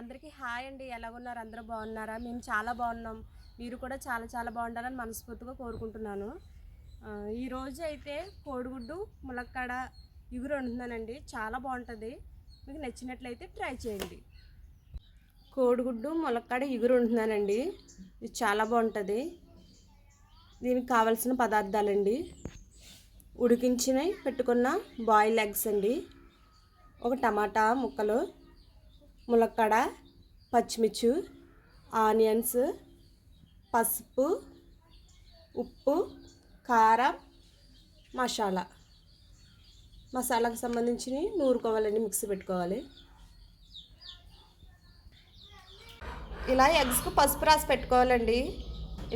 అందరికీ హాయ్ అండి. ఎలాగున్నారు? అందరూ బాగున్నారా? మేము చాలా బాగున్నాం. మీరు కూడా చాలా చాలా బాగుండాలని మనస్ఫూర్తిగా కోరుకుంటున్నాను. ఈరోజు అయితే కోడిగుడ్డు ములక్కాడ ఇగురు వండుతున్నానండి. చాలా బాగుంటుంది. మీకు నచ్చినట్లయితే ట్రై చేయండి. కోడిగుడ్డు ములక్కాడ ఇగురు వండుతున్నానండి. ఇది చాలా బాగుంటుంది. దీనికి కావాల్సిన పదార్థాలండి: ఉడికించినవి పెట్టుకున్న బాయిల్ ఎగ్స్ అండి, ఒక టమాటా ముక్కలు, ములక్కాడ, పచ్చిమిర్చి, ఆనియన్స్, పసుపు, ఉప్పు, కారం, మసాలాకు సంబంధించి నూరుకోవాలండి. మిక్సీ పెట్టుకోవాలి. ఇలా ఎగ్స్కు పసుపు రాసి పెట్టుకోవాలండి.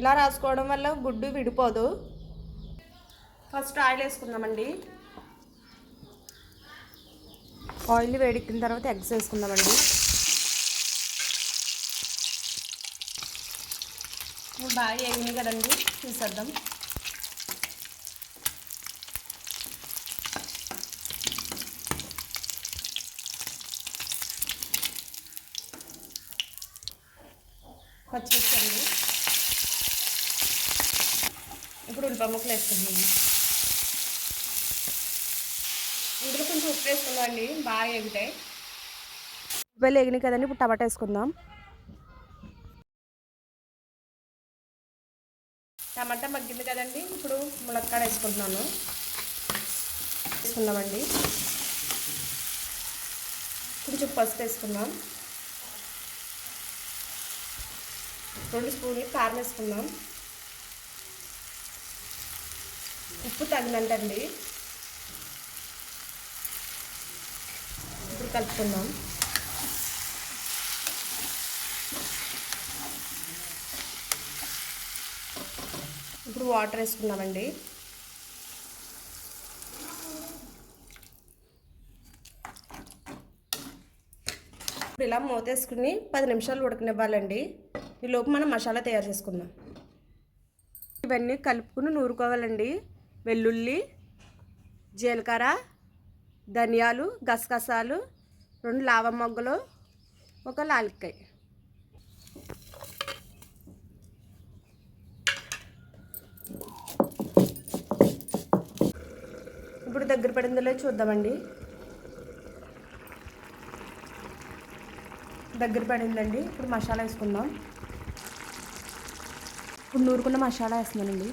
ఇలా రాసుకోవడం వల్ల గుడ్డు విడిపోదు. ఫస్ట్ ఆయిల్ వేసుకుందామండి. ఆయిల్ వేడెక్కిన తర్వాత ఎగ్స్ వేసుకుందామండి. బాగా వేగినాయి కదండి, తీసేద్దాం. పచ్చిమిర్చి అండి. ఇప్పుడు ఉల్లిపాయ ముక్కలు వేసుకుందాం. ఇందులో కొంచెం ఉప్పు వేసుకుందామండి. బాగా ఎగుతాయి. ఉల్లిపాయలు ఎగినాయి కదండి, ఇప్పుడు టమాటా వేసుకుందాం. టమాటా మగ్గింది కదండి, ఇప్పుడు ములక్కాడ వేసుకుంటున్నామండి. కొంచెం పసుపు వేసుకుందాం. 2 స్పూన్లు కారం వేసుకుందాం. ఉప్పు తగినంతండి. ఇప్పుడు కలుపుకుందాం. ఇప్పుడు వాటర్ వేసుకుందామండి. ఇప్పుడు ఇలా మూతేసుకుని 10 నిమిషాలు ఉడకనివ్వాలండి. ఈలోపు మనం మసాలా తయారు చేసుకుందాం. ఇవన్నీ కలుపుకుని నూరుకోవాలండి. వెల్లుల్లి, జీలకర్ర, ధనియాలు, గసగసాలు, 2 లవంగ మొగ్గలు, 1 లాలిక్కాయ. ఇప్పుడు దగ్గర పడిందో చూద్దామండి. దగ్గర పడిందండి. ఇప్పుడు మసాలా వేసుకుందాం. ఇప్పుడు నూరుకున్న మసాలా వేస్తున్నానండి.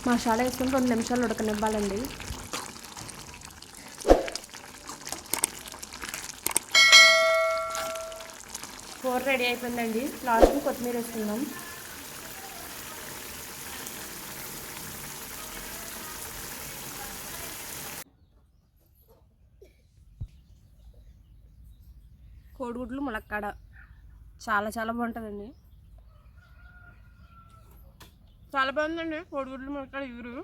మసాలా వేసుకుని 2 నిమిషాలు ఉడకనివ్వాలండి. కూర రెడీ అయిపోయిందండి. లాస్ట్కి కొత్తిమీర వేసుకుందాం. కోడిగుడ్లు ములక్కాడ చాలా చాలా బాగుంటుందండి. చాలా బాగుందండి. కోడిగుడ్లు ములక్కాడ ఇగురు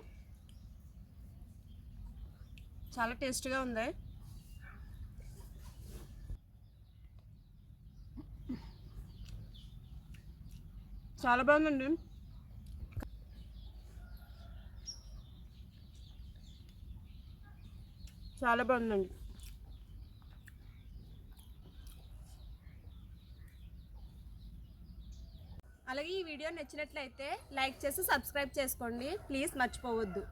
చాలా టేస్ట్గా ఉంది. చాలా బాగుందండి. చాలా బాగుందండి. అలాగే ఈ వీడియో నచ్చినట్లయితే లైక్ చేసి సబ్స్క్రైబ్ చేసుకోండి. ప్లీజ్ మర్చిపోవద్దు.